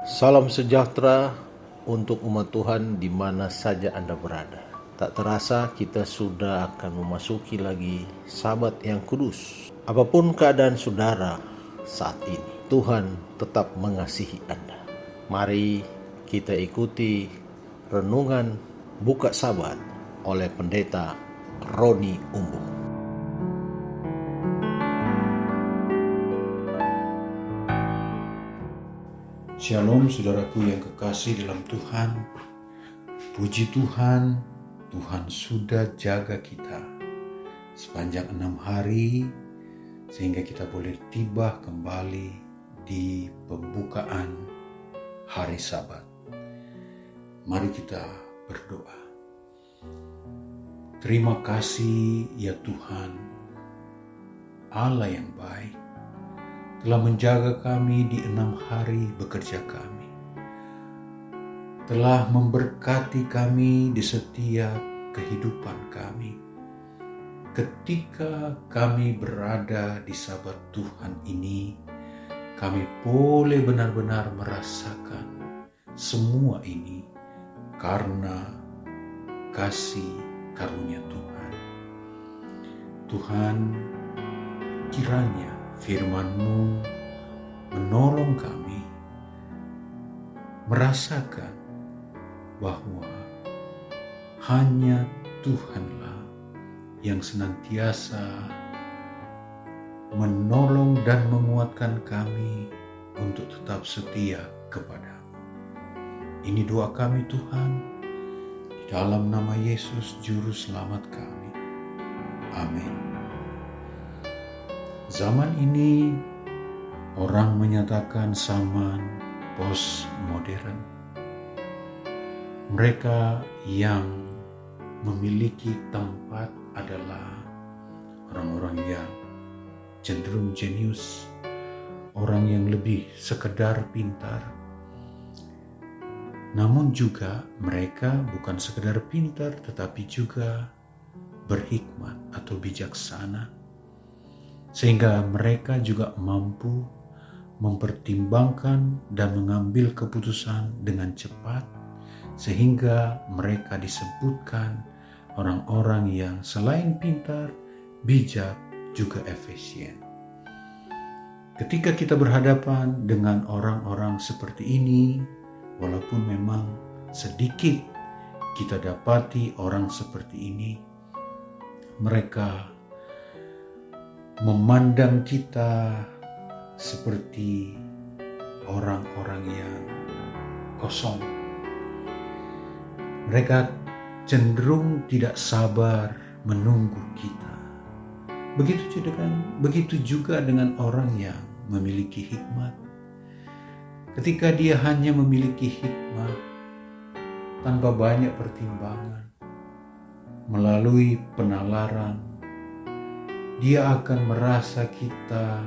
Salam sejahtera untuk umat Tuhan di mana saja Anda berada. Tak terasa kita sudah akan memasuki lagi Sabat yang kudus. Apapun keadaan saudara saat ini, Tuhan tetap mengasihi Anda. Mari kita ikuti renungan buka Sabat oleh Pendeta Roni Umbu. Shalom saudaraku yang kekasih dalam Tuhan. Puji Tuhan, Tuhan sudah jaga kita sepanjang 6 hari sehingga kita boleh tiba kembali di pembukaan hari Sabat. Mari kita berdoa. Terima kasih ya Tuhan, Allah yang baik, telah menjaga kami di 6 hari bekerja kami, telah memberkati kami di setiap kehidupan kami. Ketika kami berada di Sabat Tuhan ini, kami boleh benar-benar merasakan semua ini karena kasih karunia Tuhan. Tuhan, kiranya firman-Mu menolong kami merasakan bahwa hanya Tuhanlah yang senantiasa menolong dan menguatkan kami untuk tetap setia kepada-Mu. Ini doa kami Tuhan, di dalam nama Yesus Juru Selamat kami. Amin. Zaman ini orang menyatakan zaman postmodern. Mereka yang memiliki tempat adalah orang-orang yang cenderung jenius, orang yang lebih sekedar pintar. Namun juga mereka bukan sekedar pintar tetapi juga berhikmat atau bijaksana. Sehingga mereka juga mampu mempertimbangkan dan mengambil keputusan dengan cepat, sehingga mereka disebutkan orang-orang yang selain pintar, bijak, juga efisien. Ketika kita berhadapan dengan orang-orang seperti ini, walaupun memang sedikit kita dapati orang seperti ini, mereka memandang kita seperti orang-orang yang kosong. Mereka cenderung tidak sabar menunggu kita. Begitu juga dengan orang yang memiliki hikmat. Ketika dia hanya memiliki hikmat tanpa banyak pertimbangan, melalui penalaran, dia akan merasa kita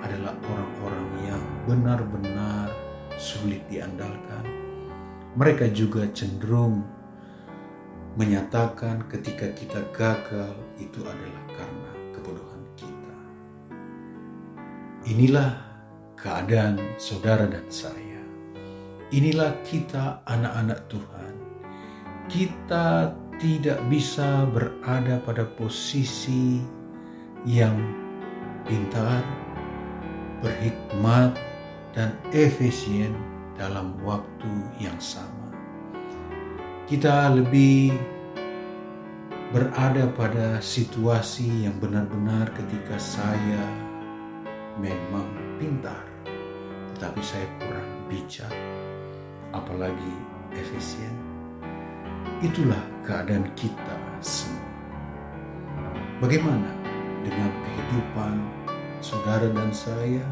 adalah orang-orang yang benar-benar sulit diandalkan. Mereka juga cenderung menyatakan ketika kita gagal itu adalah karena kebodohan kita. Inilah keadaan saudara dan saya. Inilah kita anak-anak Tuhan. Kita tidak bisa berada pada posisi yang pintar, berhikmat, dan efisien dalam waktu yang sama. Kita lebih berada pada situasi yang benar-benar ketika saya memang pintar, tetapi saya kurang bijak, apalagi efisien. Itulah keadaan kita semua. Bagaimana dengan kehidupan saudara dan saya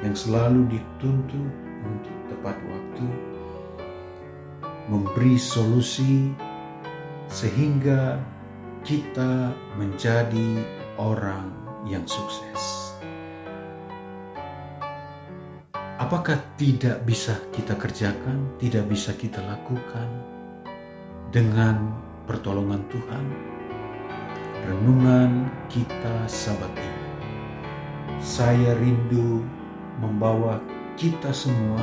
yang selalu dituntut untuk tepat waktu, memberi solusi sehingga kita menjadi orang yang sukses? Apakah tidak bisa kita kerjakan, tidak bisa kita lakukan dengan pertolongan Tuhan? Renungan kita Sabat ini, saya rindu membawa kita semua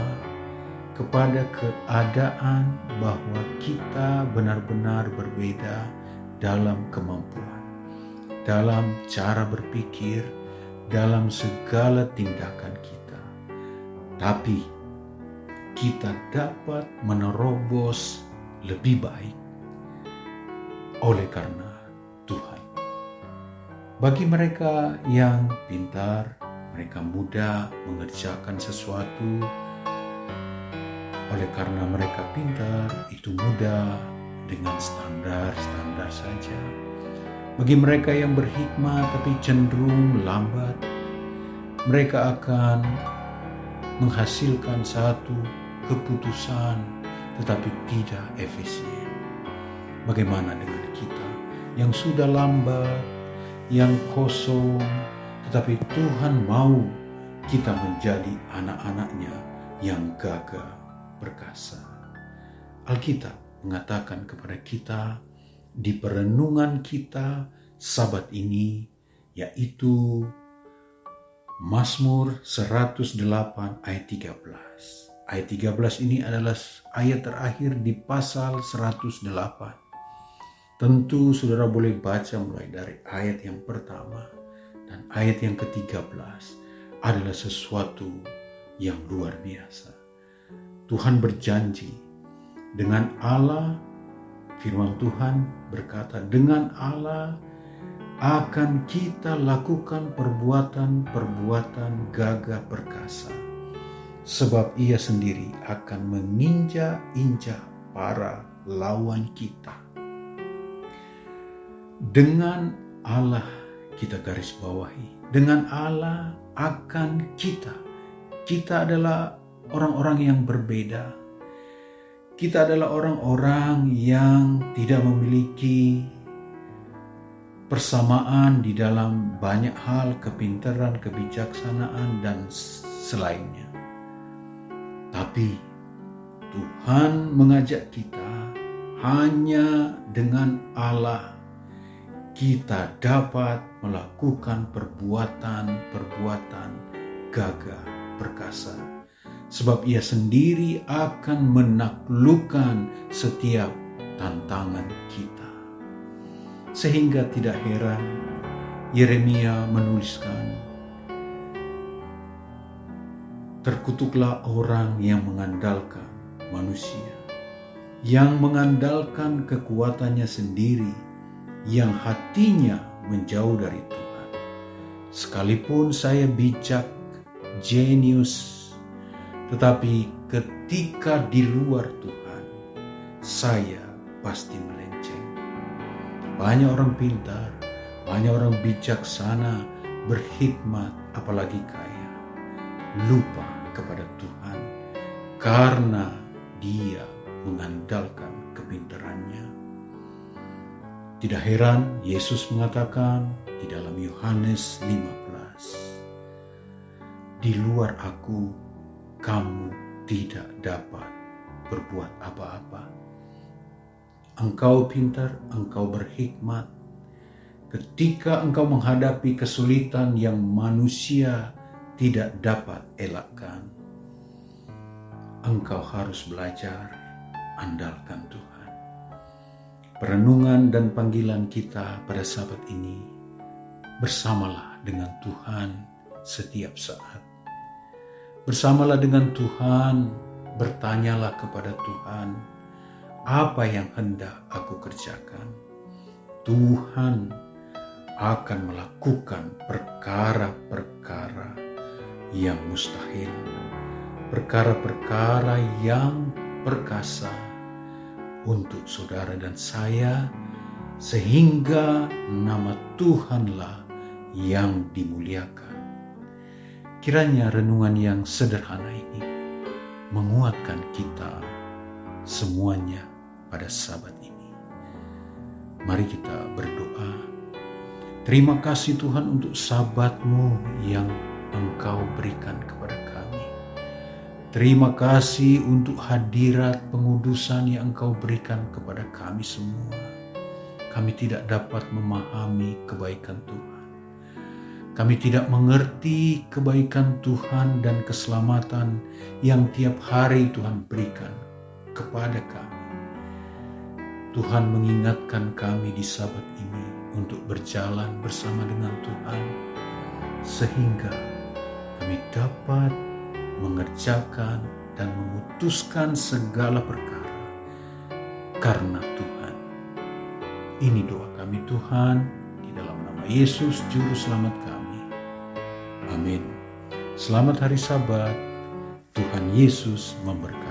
kepada keadaan bahwa kita benar-benar berbeda dalam kemampuan, dalam cara berpikir, dalam segala tindakan kita. Tapi kita dapat menerobos lebih baik oleh karena Tuhan. Bagi mereka yang pintar, mereka mudah mengerjakan sesuatu. Oleh karena mereka pintar, itu mudah dengan standar-standar saja. Bagi mereka yang berhikmat tapi cenderung lambat, mereka akan menghasilkan satu keputusan tetapi tidak efisien. Bagaimana dengan kita yang sudah lambat, yang kosong, tetapi Tuhan mau kita menjadi anak-anaknya yang gagah perkasa. Alkitab mengatakan kepada kita di perenungan kita Sabat ini, yaitu Mazmur 108 ayat 13. Ayat 13 ini adalah ayat terakhir di pasal 108. Tentu saudara boleh baca mulai dari ayat yang pertama dan ayat yang ke-13 adalah sesuatu yang luar biasa. Tuhan berjanji dengan Allah, firman Tuhan berkata, dengan Allah akan kita lakukan perbuatan-perbuatan gagah perkasa, sebab Ia sendiri akan menginjak-injak para lawan kita. Dengan Allah, kita garis bawahi, dengan Allah akan kita adalah orang-orang yang berbeda. Kita adalah orang-orang yang tidak memiliki persamaan di dalam banyak hal, kepintaran, kebijaksanaan, dan selainnya. Tapi Tuhan mengajak kita hanya dengan Allah kita dapat melakukan perbuatan-perbuatan gagah perkasa. Sebab Ia sendiri akan menaklukkan setiap tantangan kita. Sehingga tidak heran Yeremia menuliskan, terkutuklah orang yang mengandalkan manusia, yang mengandalkan kekuatannya sendiri, yang hatinya menjauh dari Tuhan. Sekalipun saya bijak, jenius, tetapi ketika di luar Tuhan, saya pasti melenceng. Banyak orang pintar, banyak orang bijaksana, berhikmat, apalagi kaya, lupa kepada Tuhan karena dia mengandalkan kepintarannya. Tidak heran Yesus mengatakan di dalam Yohanes 15, di luar Aku kamu tidak dapat berbuat apa-apa. Engkau pintar, engkau berhikmat. Ketika engkau menghadapi kesulitan yang manusia tidak dapat elakkan, engkau harus belajar andalkan Tuhan. Perenungan dan panggilan kita pada Sabat ini, bersamalah dengan Tuhan setiap saat. Bersamalah dengan Tuhan, bertanyalah kepada Tuhan, apa yang hendak aku kerjakan? Tuhan akan melakukan perkara-perkara yang mustahil, perkara-perkara yang perkasa untuk saudara dan saya, sehingga nama Tuhanlah yang dimuliakan. Kiranya renungan yang sederhana ini menguatkan kita semuanya pada Sabat ini. Mari kita berdoa. Terima kasih Tuhan untuk Sabat-Mu yang Engkau berikan kepada kami. Terima kasih untuk hadirat pengudusan yang Engkau berikan kepada kami semua. Kami tidak dapat memahami kebaikan Tuhan. Kami tidak mengerti kebaikan Tuhan dan keselamatan yang tiap hari Tuhan berikan kepada kami. Tuhan mengingatkan kami di Sabat ini untuk berjalan bersama dengan Tuhan, sehingga kami dapat mengerjakan dan memutuskan segala perkara karena Tuhan. Ini doa kami Tuhan, di dalam nama Yesus Juru Selamat kami. Amin. Selamat hari Sabat. Tuhan Yesus memberkati.